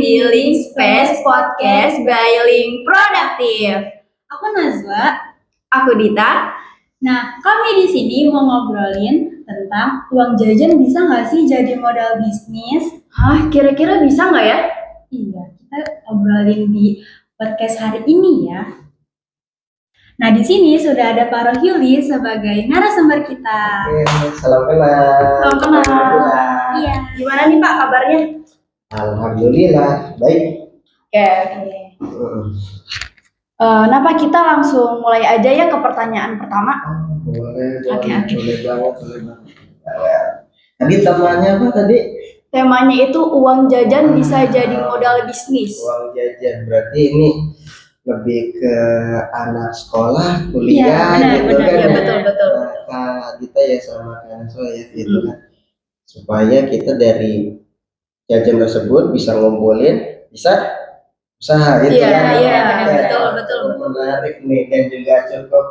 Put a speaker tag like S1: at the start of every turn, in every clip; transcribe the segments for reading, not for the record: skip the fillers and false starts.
S1: di Link Space Podcast by Link Produktif.
S2: Aku Nazwa.
S1: Aku Dita.
S2: Nah, kami di sini mau ngobrolin tentang uang jajan bisa nggak sih jadi modal bisnis?
S1: Hah, kira-kira bisa nggak ya?
S2: Iya, kita ngobrolin di podcast hari ini ya. Nah, di sini sudah ada Pak Rohyuli sebagai narasumber kita.
S3: Oke, salam kenal.
S1: Salam kenal.
S2: Iya.
S1: Gimana nih Pak kabarnya?
S3: Alhamdulillah, baik.
S1: Oke. Kenapa kita langsung mulai aja ya ke pertanyaan pertama?
S3: Boleh
S1: Oke.
S3: banget. Tadi temanya apa tadi?
S1: Temanya itu uang jajan bisa jadi modal bisnis.
S3: Uang jajan, berarti ini lebih ke anak sekolah, kuliah,
S2: Iya, benar,
S3: gitu
S2: benar,
S3: kan?
S2: ya,
S1: betul.
S3: Kak Dita ya sama Kak Naswa ya, gitu kan? Supaya kita dari jajan tersebut bisa ngumpulin, bisa usaha gitu
S1: Iya,
S3: kan?
S1: iya,
S3: Ya,
S1: betul.
S3: Menarik nih dan juga cukup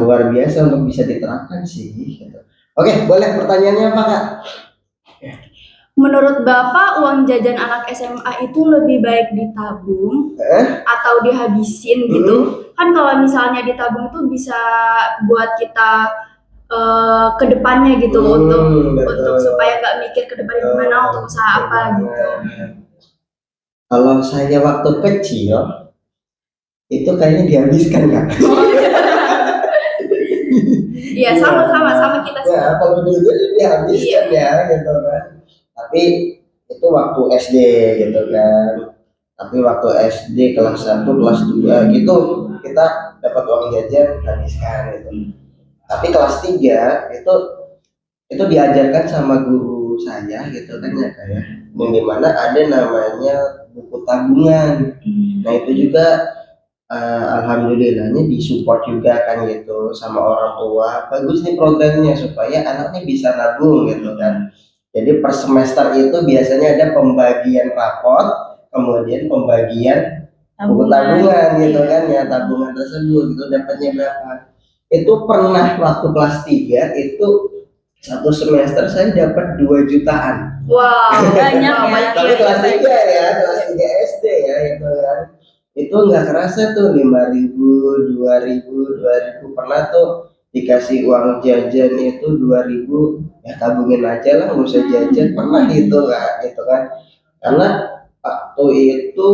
S3: luar biasa untuk bisa diterapkan sih. Gitu. Oke, boleh pertanyaannya apa Kak?
S1: Menurut Bapak uang jajan anak SMA itu lebih baik ditabung atau dihabisin gitu? Kan kalau misalnya ditabung itu bisa buat kita ke depannya gitu untuk supaya nggak mikir ke depannya gimana untuk usaha apa gitu.
S3: Kalau saya waktu kecil itu kayaknya dihabiskan Kak.
S1: Iya, sama kita sih.
S3: Ya, kalau dulu dihabiskan ya gitu kan. Tapi itu waktu SD gitu kan. Tapi waktu SD kelas 1, kelas 2 gitu kita dapat uang jajan habiskan gitu. Tapi kelas 3 itu diajarkan sama guru saya gitu kan ya kayak yang dimana ada namanya buku tabungan. Nah itu juga alhamdulillahnya disupport juga kan gitu sama orang tua. Bagus nih programnya supaya anaknya bisa nabung gitu kan. Jadi per semester itu biasanya ada pembagian rapot, kemudian pembagian buku tabungan gitu kan ya, tabungan tersebut itu dapatnya berapa. Itu pernah waktu kelas 3 itu satu semester saya dapat 2 jutaan.
S1: Wow, banyak
S3: Tapi kelas 3 ya, kelas 3 SD ya itu kan. Itu nggak kerasa tuh 5.000, 2.000 pernah tuh dikasih uang jajan itu 2.000 ya tabungin aja lah nggak usah jajan pernah gitu kan karena waktu itu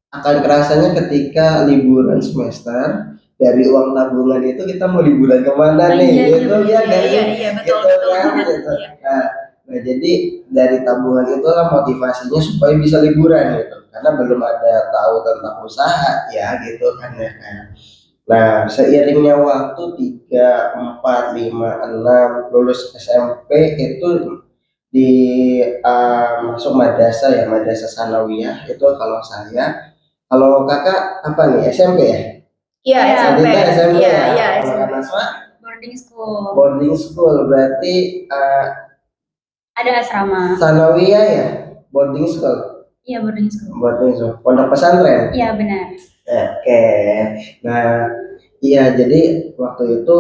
S3: akan kerasanya ketika liburan semester dari uang tabungan itu kita mau liburan kemana nih gitu ya
S1: betul.
S3: Nah jadi dari tabungan itulah motivasinya supaya bisa liburan gitu karena belum ada tahu tentang usaha ya gitu kan ya. Nah seiringnya waktu 3, 4, 5, 6 lulus SMP itu di masuk madrasah sanawiyah itu kalau saya. Kalau kakak apa nih SMP ya?
S1: Iya SMP.
S3: Iya. Boarding school berarti
S2: ada asrama.
S3: Sanawiyah ya, boarding school.
S2: Iya, boarding school.
S3: Pondok pesantren.
S2: Iya, benar.
S3: Oke. Nah, iya jadi waktu itu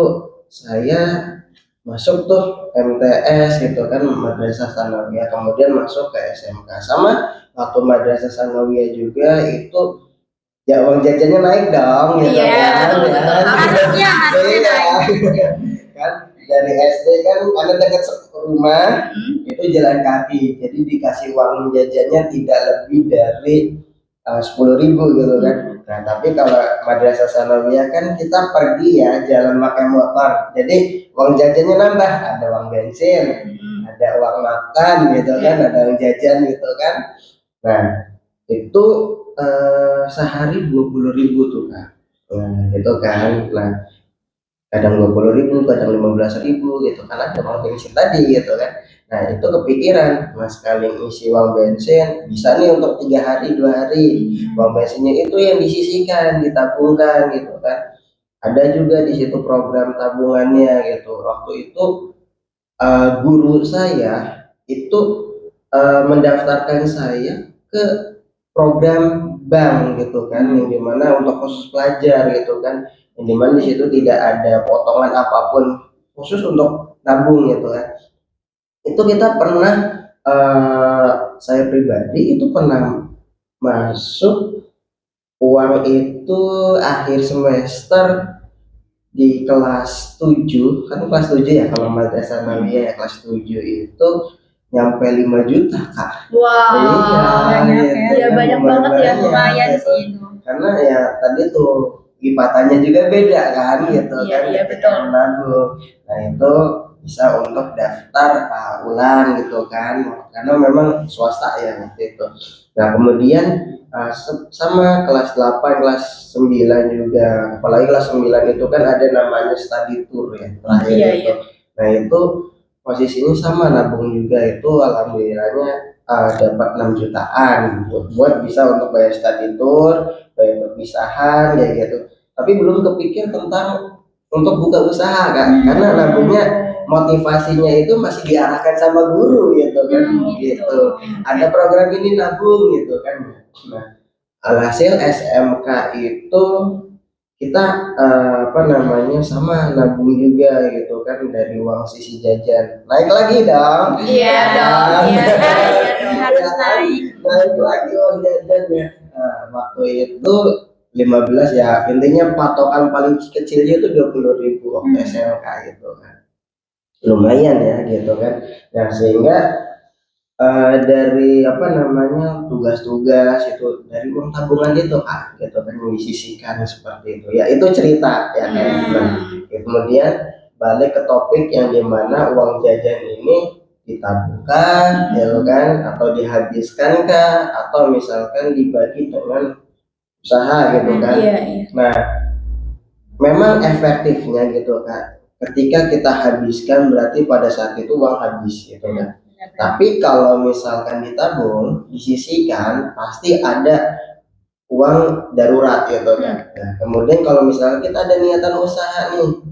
S3: saya masuk tuh MTS gitu kan Madrasah Sanawiyah, kemudian masuk ke SMK. Sama waktu Madrasah Sanawiyah juga itu ya uang jajannya naik dong gitu kan.
S2: Harusnya naik.
S3: Kan dari SD kan karena dekat rumah itu jalan kaki jadi dikasih uang jajannya tidak lebih dari 10.000 gitu kan. Nah tapi kalau madrasah sanawiyah kan kita pergi ya jalan pakai motor jadi uang jajannya nambah, ada uang bensin, ada uang makan gitu kan, ada uang jajan gitu kan. Nah itu sehari 20.000 tuh kan. Nah gitu kan. Nah kadang 20.000, kadang 15.000 gitu kan ada uang bensin tadi gitu kan. Nah itu kepikiran mas sekali isi uang bensin bisa nih untuk 3 hari 2 hari uang bensinnya itu yang disisihkan ditabungkan gitu kan. Ada juga di situ program tabungannya gitu. Waktu itu guru saya itu mendaftarkan saya ke program bank gitu kan yang dimana untuk khusus pelajar gitu kan yang dimana di situ tidak ada potongan apapun khusus untuk nabung gitu kan. Itu kita pernah saya pribadi itu pernah masuk uang itu akhir semester di kelas 7, kan kelas 7 ya kalau madrasah Nawiyah ya, kelas 7 itu nyampe 5 juta Kak.
S1: Wow.
S3: Iya,
S2: banyak
S3: gitu
S2: ya.
S1: Iya,
S3: kan,
S1: banyak banget ya,
S2: lumayan
S3: gitu.
S2: sih itu.
S3: Karena ya tadi tuh lipatannya juga beda kan gitu
S1: Iya,
S3: kan,
S1: iya,
S3: ketika
S1: betul.
S3: menabung. Nah itu bisa untuk daftar ulang gitu kan, karena memang swasta ya waktu itu. Nah kemudian sama kelas 8, kelas 9 juga, apalagi kelas 9 itu kan ada namanya study tour ya terakhir
S1: Iya,
S3: itu.
S1: iya.
S3: Nah itu posisinya sama, nabung juga itu alhamdulillahnya dapat 6 jutaan buat bisa untuk bayar study tour, bayar perpisahan kayak gitu. Tapi belum kepikir tentang untuk buka usaha kan, karena nabungnya motivasinya itu masih diarahkan sama guru gitu kan, gitu. Ada program ini nabung gitu kan. Nah, alhasil SMK itu kita apa namanya sama nabung juga gitu kan, dari uang sisi jajan naik lagi dong.
S1: Iya dong, iya dong.
S2: Harus naik.
S3: Naik lagi uang jajannya. Nah, waktu itu 15 ya, intinya patokan paling kecilnya itu 20.000 waktu SMK itu kan, lumayan ya gitu kan. Nah sehingga dari apa namanya tugas-tugas itu dari uang tabungan itu gitu kan, yang disisihkan seperti itu ya, itu cerita ya kan. Nah kemudian balik ke topik yang dimana uang jajan ini ditabungkan gitu kan, atau dihabiskan kah, atau misalkan dibagi dengan usaha gitu kan.
S1: Iya, iya.
S3: Nah memang efektifnya gitu kan, ketika kita habiskan berarti pada saat itu uang habis gitu kan. Tapi kalau misalkan ditabung, disisihkan, pasti ada uang darurat gitu kan. Nah, kemudian kalau misalkan kita ada niatan usaha nih,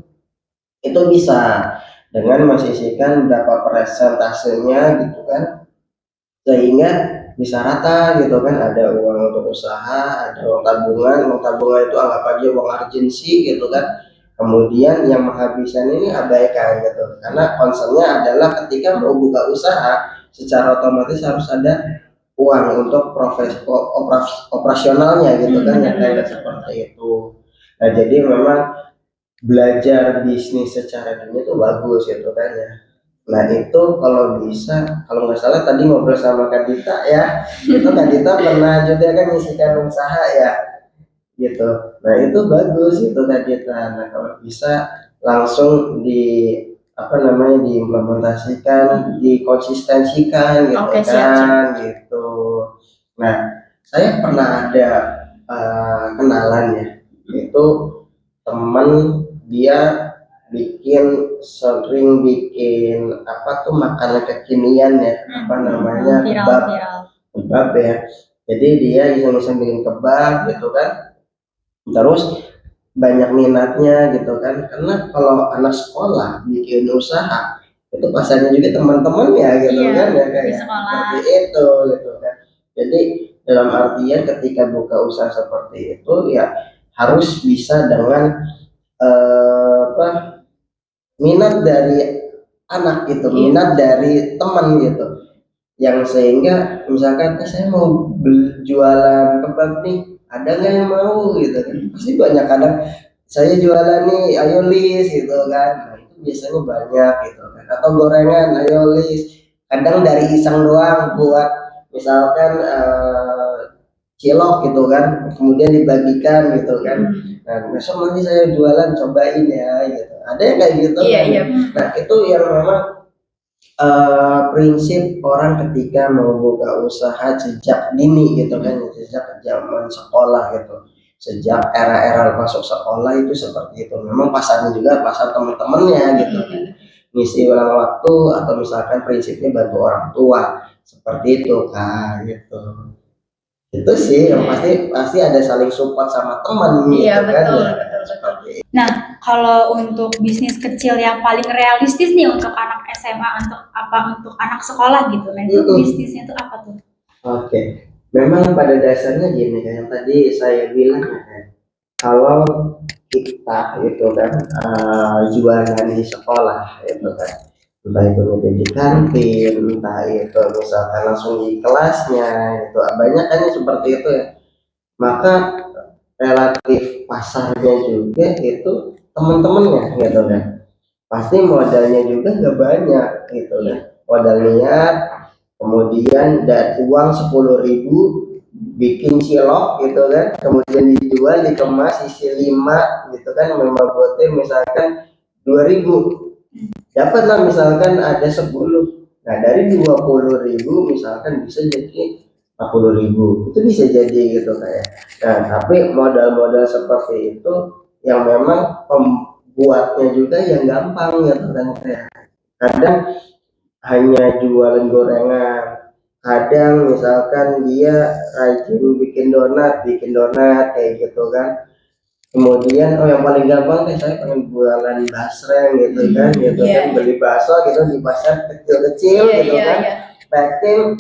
S3: itu bisa dengan mesisihkan berapa persentasenya gitu kan, sehingga bisa rata gitu kan, ada uang untuk usaha, ada uang tabungan. Uang tabungan itu anggap aja uang urgensi gitu kan. Kemudian yang menghabiskan ini abaikan gitu, karena concernnya adalah ketika mau buka usaha secara otomatis harus ada uang untuk operasionalnya gitu kan, yang kayak seperti itu. Nah jadi memang belajar bisnis secara dini itu bagus gitu kan ya. Nah itu kalau bisa, kalau nggak salah tadi ngobrol sama Kak Dita ya, itu Kak Dita pernah juga kan ngisikan usaha ya gitu. Nah itu bagus itu Kak Dita. Nah kalau bisa langsung di apa namanya diimplementasikan, dikonsistensikan gitu.
S1: Oke,
S3: kan
S1: siap.
S3: gitu. Nah saya pernah ada kenalan ya, itu teman dia sering bikin apa tuh makanan kekinian ya, apa namanya kebab ya. Jadi dia iseng-iseng bikin kebab gitu kan, terus banyak minatnya gitu kan, karena kalau anak sekolah bikin usaha itu pasarnya juga teman-temannya gitu kan ya, kayak seperti itu gitu kan. Jadi dalam artian ketika buka usaha seperti itu ya harus bisa dengan apa minat dari anak gitu, minat dari teman gitu, yang sehingga misalkan saya mau jualan kebab nih, ada nggak yang mau gitu kan, pasti banyak. Kadang saya jualan nih, ayo Lis gitu kan. Nah itu biasanya banyak gitu kan, atau gorengan, ayo Lis. Kadang dari iseng doang buat misalkan cilok gitu kan, kemudian dibagikan gitu kan. Nah besok nanti saya jualan, cobain ya gitu, ada yang kayak gitu
S1: Iya,
S3: kan.
S1: iya.
S3: Nah itu yang memang prinsip orang ketika mau buka usaha sejak dini gitu kan, sejak zaman sekolah gitu, sejak era-era masuk sekolah itu seperti itu. Memang pasarnya juga pasar teman-temannya gitu kan, ngisi ulang waktu, atau misalkan prinsipnya bantu orang tua seperti itu kan gitu. Itu sih yang pasti ada saling support sama teman gitu
S1: Iya,
S3: kan
S1: betul,
S3: ya.
S1: betul.
S3: Seperti itu.
S2: Nah, kalau untuk bisnis kecil yang paling realistis nih untuk anak SMA, untuk anak sekolah gitu, nah itu bisnisnya itu apa tuh?
S3: Oke, memang pada dasarnya gini kan, yang tadi saya bilang ya kan, kalau kita itu kan jualan di sekolah itu kan, entah itu ngopi di kantin, entah itu misalkan langsung di kelasnya, itu banyak kan yang seperti itu ya. Maka relatif pasarnya juga itu teman-temannya gitu kan, pasti modalnya juga nggak banyak gitu kan, modal niat, kemudian dan uang 10.000 bikin cilok gitu kan, kemudian dijual dikemas isi 5 gitu kan, memang botir misalkan 2.000, dapatlah misalkan ada 10. Nah dari 20.000 misalkan bisa jadi 40.000, itu bisa jadi gitu kayak. Nah tapi modal-modal seperti itu yang memang pembuatnya juga yang gampang gitu kan, kayak kadang hanya jualan gorengan, kadang misalkan dia rajin bikin donat kayak gitu kan. Kemudian yang paling gampang teh saya pengen jualan basreng gitu kan, gitu kan, beli bakso gitu di pasar kecil-kecil gitu kan, packing,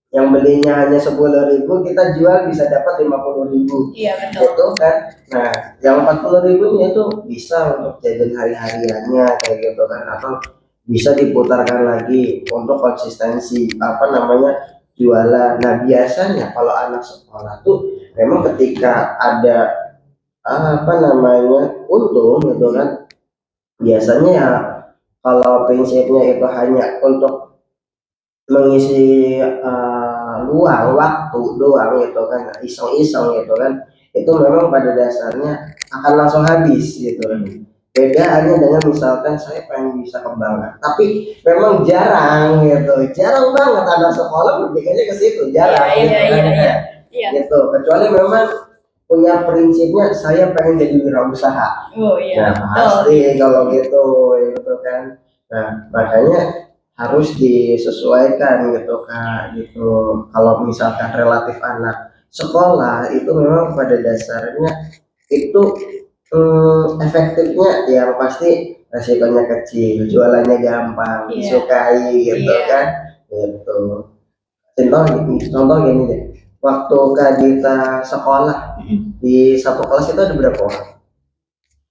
S3: yang belinya hanya 10.000 kita jual bisa dapat 50.000, gitu kan. Nah yang 40.000-nya itu bisa untuk jajan hari-hariannya kayak gitu kan, atau bisa diputarkan lagi untuk konsistensi apa namanya jualan. Nah biasanya kalau anak sekolah tuh memang ketika ada apa namanya untung gitu kan, biasanya ya kalau prinsipnya itu hanya untuk mengisi luang waktu doang gitu kan, iseng-iseng gitu kan, itu memang pada dasarnya akan langsung habis gitu kan. Beda hanya dengan misalkan saya pengen bisa kembangkan, tapi memang jarang gitu, jarang banget anak sekolah berpikirnya ke situ, jarang gitu kan, gitu, kecuali memang punya prinsipnya saya pengen jadi wirausaha. Nah pasti kalau gitu gitu kan. Nah makanya harus disesuaikan gitu kak gitu. Kalau misalkan relatif anak sekolah itu memang pada dasarnya itu efektifnya yang pasti resikonya kecil, jualannya gampang, disukai gitu kan, gitu. Contoh gini deh, waktu Kak Dita sekolah di satu kelas itu ada berapa orang?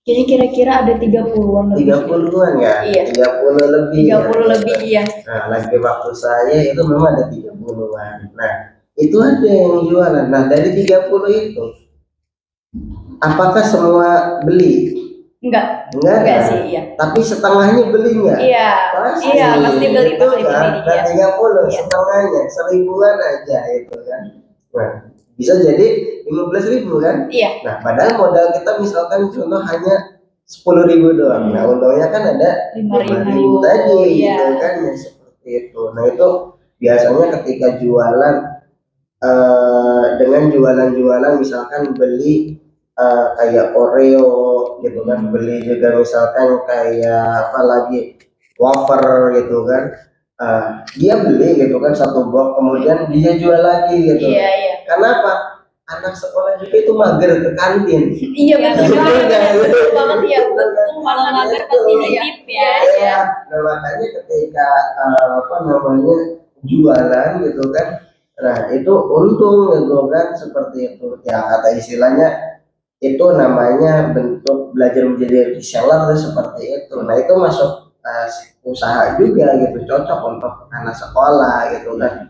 S1: Jadi kira-kira ada 30-an lebih.
S3: 30-an ya?
S1: Iya.
S3: 30 lebih.
S1: 30 lebih iya.
S3: Nah, lagi waktu saya itu memang ada 30-an. Nah, itu ada yang jualan. Nah, dari 30 itu, apakah semua beli?
S1: Enggak
S3: Enggak
S1: sih, iya.
S3: Tapi setengahnya beli enggak?
S1: Iya.
S3: Pasti,
S1: Iya, pasti beli,
S3: itu
S1: pasti
S3: kan,
S1: beli.
S3: dan 30 setengahnya 1.000-an aja itu kan. Nah, bisa jadi 15.000 kan?
S1: Iya.
S3: Nah, padahal modal kita misalkan contoh hanya 10.000 doang. Nah, untungnya kan ada 5.000 tadi gitu kan, ya seperti itu. Nah, itu biasanya ketika jualan dengan jualan-jualan misalkan beli kayak Oreo gitu kan, beli juga misalkan kayak apa lagi wafer gitu kan, dia beli gitu kan satu box kemudian dia jual lagi gitu. Karena apa? Anak sekolah juga itu mager ke kantin.
S1: Iya betul banget ya, betul. Kalau mager pasti nitip ya.
S3: Nah makanya ketika apa namanya jualan gitu kan, nah itu untung gitu kan, seperti itu ya, kata istilahnya itu namanya bentuk belajar menjadi reseller seperti itu. Nah itu masuk usaha juga gitu, cocok untuk anak sekolah gitu kan.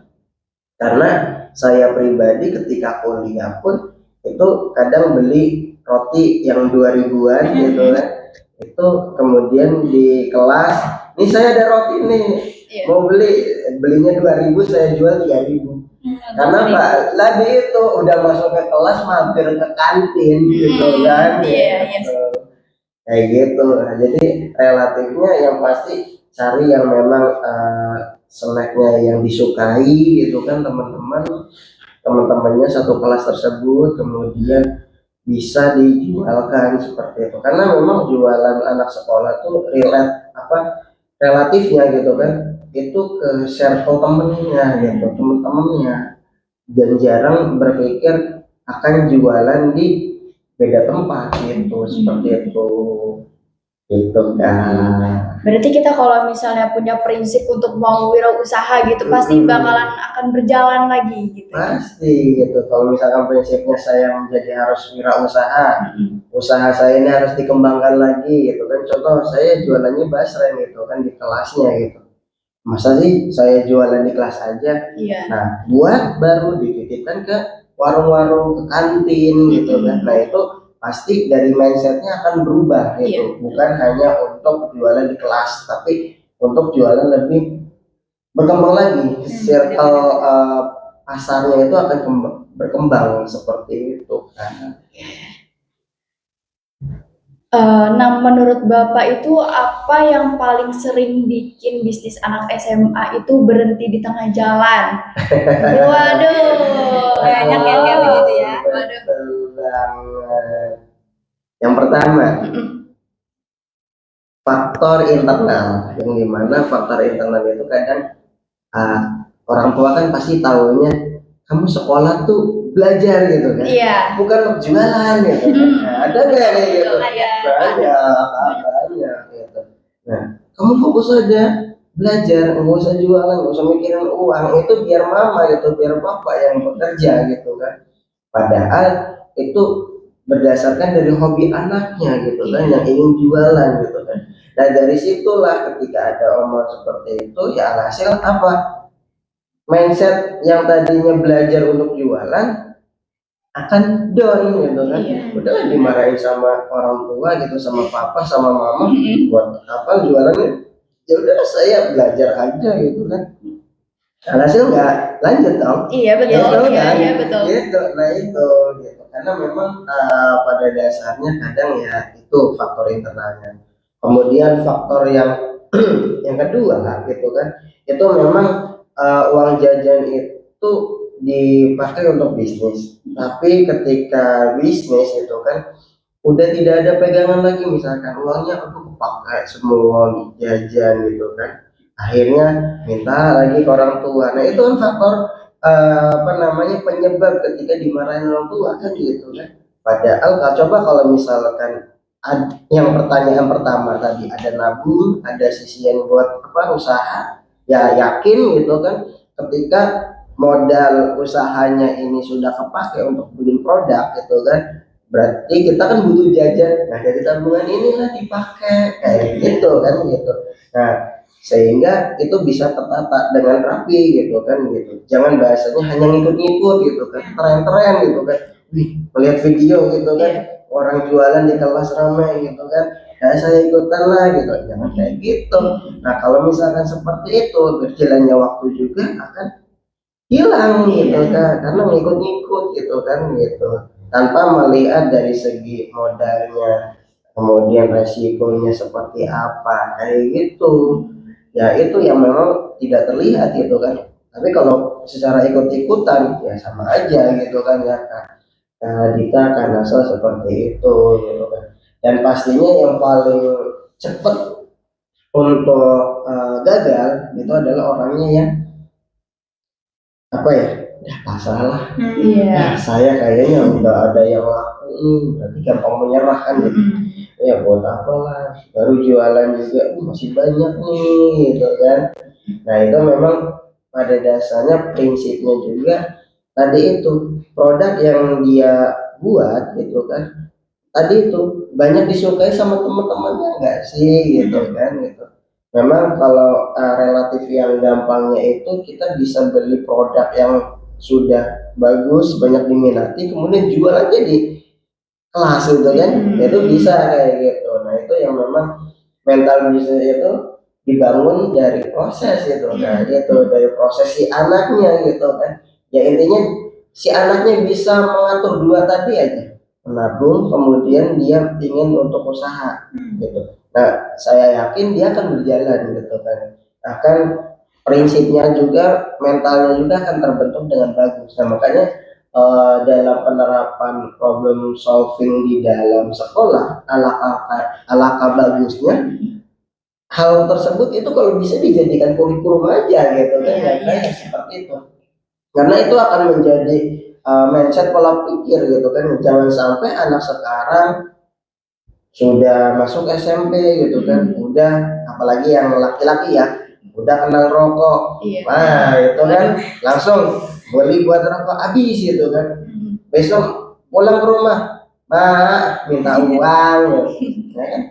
S3: Karena saya pribadi ketika kuliah pun itu kadang beli roti yang 2.000-an gitu kan, itu kemudian di kelas nih saya ada roti nih, mau belinya 2.000 saya jual 3.000. Karena Pak lagi itu udah masuk ke kelas mampir ke kantin gitu kan, kayak gitu. Nah, jadi relatifnya yang pasti cari yang memang snacknya yang disukai gitu kan, teman-temannya satu kelas tersebut, kemudian bisa dijualkan seperti itu. Karena memang jualan anak sekolah tuh relatifnya gitu kan, itu ke circle temennya gitu, temen-temennya, dan jarang berpikir akan jualan di beda tempat gitu, seperti itu. Gitu kan.
S1: Berarti kita kalau misalnya punya prinsip untuk mau wirausaha gitu, pasti bakalan akan berjalan lagi gitu.
S3: Pasti gitu. Kalau misalkan prinsipnya saya menjadi harus wirausaha, usaha saya ini harus dikembangkan lagi gitu kan. Contoh saya jualannya basreng gitu kan di kelasnya gitu. Masa sih saya jualan di kelas aja?
S1: Iya.
S3: Nah, buat baru dititipkan ke warung-warung, ke kantin gitu kan. Nah, itu pasti dari mindsetnya akan berubah gitu.
S1: Iya.
S3: Bukan hanya untuk jualan di kelas, tapi untuk jualan lebih berkembang lagi. Circle pasarnya itu akan berkembang seperti itu kan.
S1: Nah, menurut Bapak itu apa yang paling sering bikin bisnis anak SMA itu berhenti di tengah jalan? Waduh,
S2: Banyak ya kayak begitu ya.
S3: Betul banget. Yang pertama, faktor internal, yang dimana faktor internal itu kadang orang tua kan pasti tahunya kamu sekolah tuh belajar gitu kan,
S1: Iya.
S3: bukan untuk jualan gitu. Nah, ada nggak kayak gitu? Banyak gitu. Nah, kamu fokus aja belajar, nggak usah jualan, nggak usah mikirin uang, itu biar mama gitu, biar bapak yang bekerja gitu kan. Padahal itu berdasarkan dari hobi anaknya gitu kan, yang ingin jualan gitu kan. Nah dari situlah ketika ada omongan seperti itu, ya alhasil apa? Mindset yang tadinya belajar untuk jualan akan down gitu kan. Udahlah dimarahin sama orang tua gitu, sama papa, sama mama, buat apa jualannya? Ya udah saya belajar aja gitu kan. Alhasil nggak lanjut dong.
S1: Iya betul.
S3: Gitu
S1: Iya,
S3: kan?
S1: iya betul.
S3: Gitu. Nah itu gitu. Karena memang pada dasarnya kadang ya itu faktor internalnya. Kemudian faktor yang yang kedua lah gitu kan, itu memang uang jajan itu dipakai untuk bisnis. Tapi ketika bisnis itu kan udah tidak ada pegangan lagi, misalkan uangnya aku pakai semua jajan gitu kan, akhirnya minta lagi ke orang tua. Nah itu kan faktor apa namanya penyebab ketika dimarahin orang tua kan gitu kan. Padahal coba kalau misalkan yang pertanyaan pertama tadi ada nabung, ada sisian buat apa usaha, ya yakin gitu kan ketika modal usahanya ini sudah kepake untuk bikin produk gitu kan, berarti kita kan butuh jajan. Nah dari tabungan inilah dipakai kayak gitu kan gitu. Nah sehingga itu bisa tertata dengan rapi gitu kan gitu. Jangan bahasanya hanya ngikut-ngikut gitu kan, tren-tren gitu kan. Wih, melihat video gitu kan, orang jualan di kelas ramai gitu kan, ya saya ikutan lah gitu. Jangan kayak gitu. Nah kalau misalkan seperti itu, berjalannya waktu juga akan hilang gitu kan, karena ngikut-ngikut gitu kan gitu, tanpa melihat dari segi modalnya, kemudian resikonya seperti apa kayak gitu. Ya itu yang memang tidak terlihat gitu kan. Tapi kalau secara ikut-ikutan ya sama aja gitu kan ya. Nah, Dita akan asal seperti itu gitu kan. Dan pastinya yang paling cepat untuk gagal itu adalah orangnya yang apa ya, ya pasrah lah.
S1: Iya.
S3: Saya kayaknya udah ada yang laku, berarti gampang menyerah kan gitu. Ya buat apa lah, baru jualan juga masih banyak nih gitu kan. Nah itu memang pada dasarnya prinsipnya juga tadi itu, produk yang dia buat gitu kan, tadi itu banyak disukai sama teman-temannya enggak sih gitu kan gitu. Memang kalau relatif yang gampangnya itu kita bisa beli produk yang sudah bagus, banyak diminati, kemudian jual aja di kelas gitu kan, itu bisa kayak gitu. Nah itu yang memang mental bisnis itu dibangun dari proses gitu. Nah itu dari proses si anaknya gitu kan. Ya intinya si anaknya bisa mengatur dua tadi aja, menabung kemudian dia ingin untuk usaha gitu. Nah saya yakin dia akan berjalan gitu kan, akan prinsipnya juga, mentalnya juga akan terbentuk dengan bagus. Nah makanya dalam penerapan problem solving di dalam sekolah, alangkah bagusnya hal tersebut itu kalau bisa dijadikan kurikulum aja gitu kan, ya kayak seperti itu. Karena itu akan menjadi mindset pola pikir gitu kan. Jangan sampai anak sekarang sudah masuk SMP gitu kan, udah apalagi yang laki-laki ya, udah kenal rokok,
S1: Iya.
S3: wah itu kan langsung beli buat rokok habis gitu kan, besok pulang ke rumah, Mak minta uang, ya kan?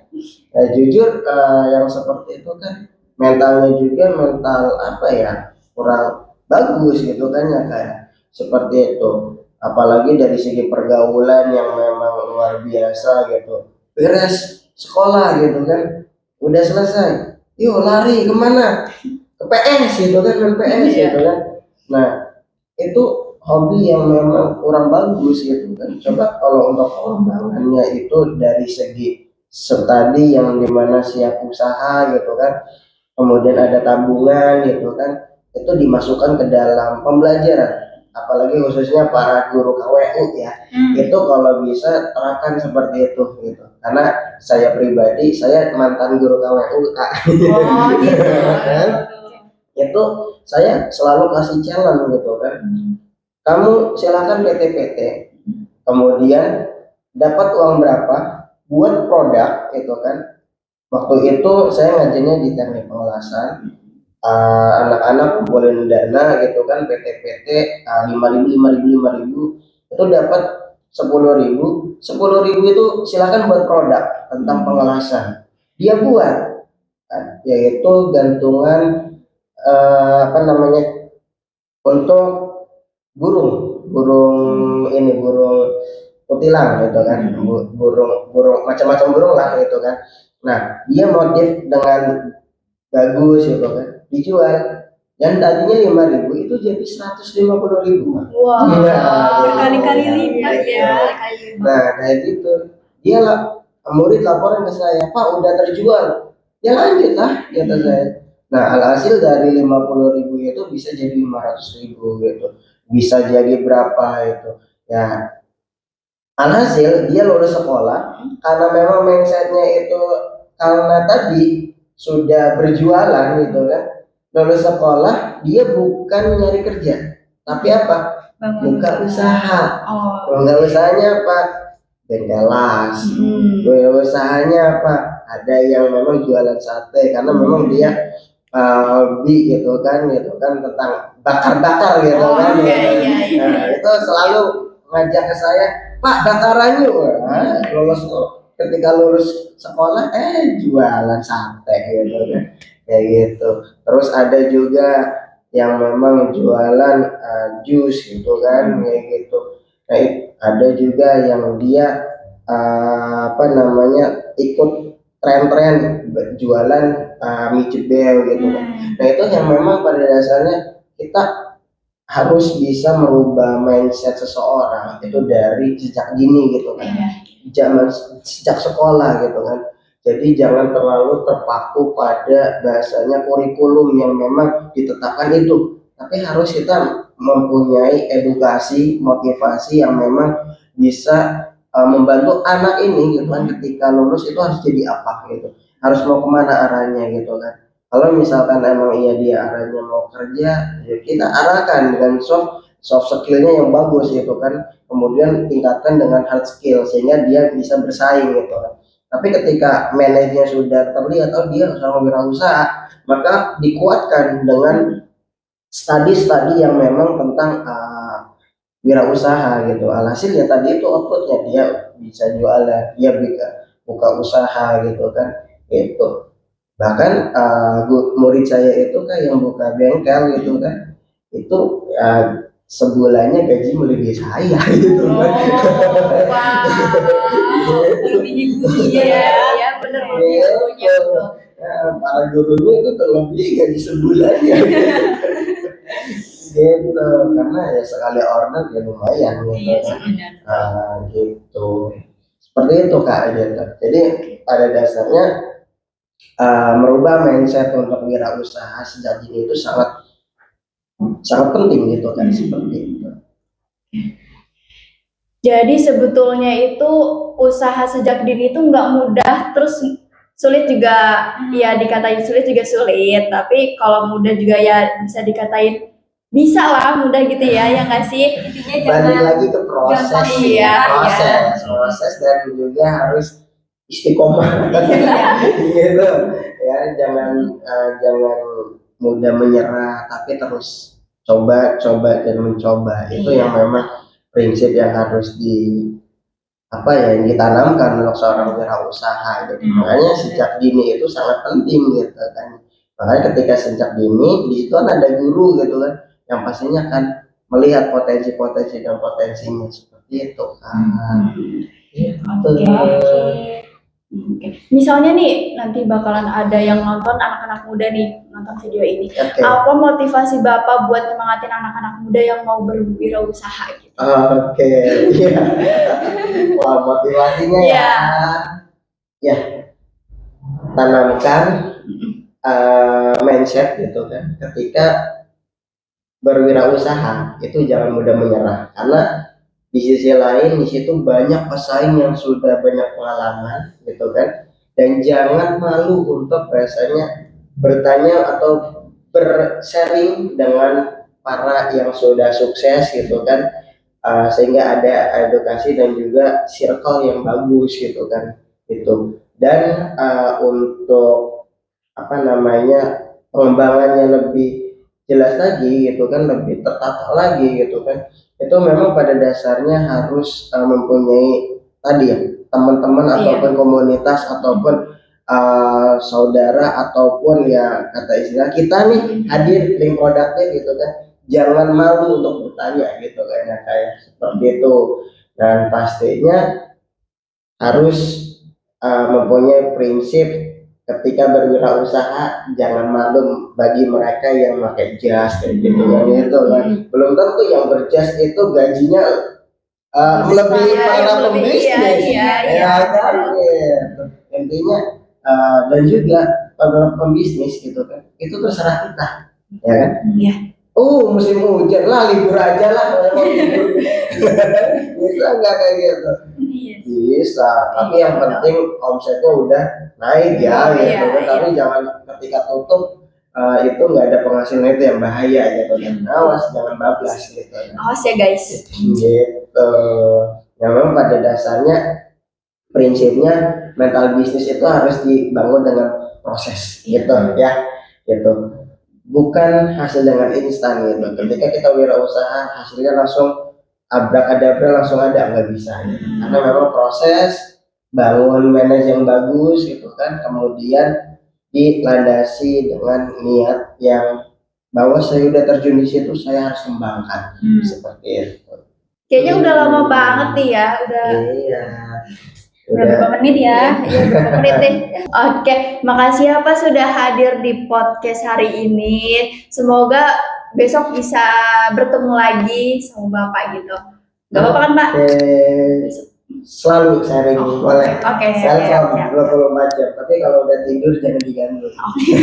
S3: Ya, jujur yang seperti itu kan mentalnya juga mental apa ya, kurang bagus gitu kan ya, kayak seperti itu. Apalagi dari segi pergaulan yang memang luar biasa gitu. Beres sekolah gitu kan, udah selesai, yuk lari kemana? Ke PS gitu kan, main PS
S1: Iya.
S3: gitu kan. Nah itu hobi yang memang kurang bagus gitu kan. Coba kalau untuk pengembangannya itu dari segi tadi yang dimana siap usaha gitu kan, kemudian ada tabungan gitu kan, itu dimasukkan ke dalam pembelajaran, apalagi khususnya para guru KWU ya, itu kalau bisa terapkan seperti itu gitu, karena saya pribadi saya mantan guru KWU Kak.
S1: Oh gitu.
S3: Kan? Itu saya selalu kasih challenge gitu kan, kamu silakan PT-PT, kemudian dapat uang berapa buat produk itu kan. Waktu itu saya ngajarnya di teknik pengelasan, anak-anak kumpulin dana gitu kan, PT-PT 5.000 itu dapat 10.000 itu silakan buat produk tentang pengelasan, dia buat kan, yaitu gantungan apa namanya, untuk burung burung ini, burung kutilang gitu kan, burung burung macam-macam burung lah gitu kan. Nah dia motif dengan bagus gitu kan, dijual, yang tadinya 5.000 itu jadi 150.000.
S1: Wah.
S3: Iya,
S2: Berkali-kali
S3: iya,
S2: lipat
S3: iya.
S2: ya.
S3: Nah kayak gitu, dia lah murid laporan ke saya, Pak udah terjual, ya lanjut lah kata saya. Nah alhasil dari 50.000 itu bisa jadi 500.000 gitu, bisa jadi berapa itu ya. Alhasil dia lulus sekolah karena memang mindsetnya itu, karena tadi sudah berjualan gitu kan, lulus sekolah dia bukan nyari kerja tapi apa, buka usaha.
S1: Oh.
S3: Buka usahanya apa, bengkel las. Buka usahanya apa, ada yang memang jualan sate karena memang dia hobi gitu kan tentang bakar-bakar gitu
S1: Oh,
S3: kan
S1: iya,
S3: ya.
S1: iya, iya.
S3: Nah itu selalu ngajak ke saya, Pak bakaran yuk. Wah, ketika lulus sekolah jualan sate gitu kan, kayak gitu. Terus ada juga yang memang jualan jus gitu kan, kayak gitu. Nah ada juga yang dia apa namanya, ikut tren-tren jualan mie cebel gitu kan. Nah itu yang memang pada dasarnya kita harus bisa merubah mindset seseorang itu dari sejak dini gitu kan, zaman sejak sekolah gitu kan. Jadi jangan terlalu terpaku pada bahasanya kurikulum yang memang ditetapkan itu, tapi harus kita mempunyai edukasi motivasi yang memang bisa membantu anak ini gitu kan, ketika lulus itu harus jadi apa gitu, harus mau kemana arahnya gitu kan. Kalau misalkan emang iya dia arahnya mau kerja, ya kita arahkan dengan soft skillnya yang bagus gitu kan, kemudian tingkatkan dengan hard skill sehingga dia bisa bersaing gitu kan. Tapi ketika manajernya sudah terlihat oh dia seorang wirausaha, maka dikuatkan dengan studi-studi yang memang tentang wirausaha gitu. Alhasil ya tadi itu outputnya dia bisa jualan, dia buka usaha gitu kan, gitu. Bahkan murid saya itu kan yang buka bengkel gitu kan, itu sebulannya gaji melebihi saya gitu kan.
S1: Wow.
S2: Lebih gurunya
S1: Iya,
S2: ya.
S1: ya benar lebih gurunya betul.
S3: Para gurunya itu terlebih gaji sebulannya. Gitu, karena ya sekali order ya lumayan gitu. Gitu. Seperti itu Kak gitu. Jadi pada dasarnya merubah mindset untuk wirausaha sejak dini itu sangat sangat penting gitu kan, seperti itu.
S1: Jadi sebetulnya itu usaha sejak dini itu nggak mudah, terus sulit juga, ya dikatain sulit juga sulit, tapi kalau mudah juga ya bisa dikatain bisa lah mudah gitu ya nggak sih?
S3: Balik lagi ke proses,
S1: gampang, iya,
S3: proses dan juga harus istiqomah gitu ya, jangan mudah menyerah tapi terus coba dan mencoba. Itu yang memang prinsip yang harus yang ditanamkan untuk seorang wirausaha gitu. Makanya sejak dini itu sangat penting gitu kan. Makanya ketika sejak dini di situ kan ada guru gitu kan yang pastinya akan melihat potensi-potensi dan potensinya seperti itu kan.
S1: Oke. Misalnya nih nanti bakalan ada yang nonton, anak-anak muda nih nonton video ini. Apa motivasi Bapak buat nyemangatin anak-anak muda yang mau berwirausaha gitu?
S3: Iya. Wah, motivasinya ya tanamkan mindset gitu kan. Ketika berwirausaha itu jangan mudah menyerah, karena di sisi lain di situ banyak pesaing yang sudah banyak pengalaman gitu kan, dan jangan malu untuk biasanya bertanya atau bersharing dengan para yang sudah sukses gitu kan, sehingga ada edukasi dan juga circle yang bagus gitu kan itu. Dan untuk pengembangannya lebih jelas lagi gitu kan, lebih tertata lagi gitu kan, itu memang pada dasarnya harus mempunyai tadi ya teman-teman ataupun komunitas ataupun saudara ataupun ya kata istilah kita nih hadir link produknya gitu kan, jangan malu untuk bertanya gitu kan ya, kayak seperti itu. Dan pastinya harus mempunyai prinsip ketika berwirausaha, jangan malu bagi mereka yang pakai jas kayak gitu kan, itu kan belum tentu yang berjas itu gajinya lebih para pembisnis kan intinya, dan juga para pembisnis gitu kan, itu terserah kita ya kan. Musim hujan lah libur aja lah bisa nggak kayak gitu? Bisa, tapi yang penting omsetnya udah naik ya gitu kan. Tapi jangan ketika tutup itu nggak ada penghasilan, itu yang bahaya gitu kan. Awas jangan bablas gitu.
S1: Awas ya guys.
S3: Gitu. Ya memang pada dasarnya prinsipnya mental bisnis itu harus dibangun dengan proses gitu ya gitu. Bukan hasil dengan instan gitu. Ketika kita wirausaha hasilnya langsung abrak-adabra langsung ada, nggak bisa gitu. Karena memang proses bangun manajemen yang bagus gitu kan, kemudian dilandasi dengan niat yang bahwa saya udah terjun di situ, saya harus kembangkan seperti itu.
S1: Kayaknya udah lama banget nih ya,
S2: udah berapa menit ya?
S1: Iya, berapa menit nih. Oke, makasih ya Pak sudah hadir di podcast hari ini. Semoga besok bisa bertemu lagi sama Bapak gitu. Gak apa-apa kan Pak?
S3: Selalu sharing boleh.
S1: Siap.
S3: 24 jam. Tapi kalau udah tidur jangan diganggu.
S1: Oke.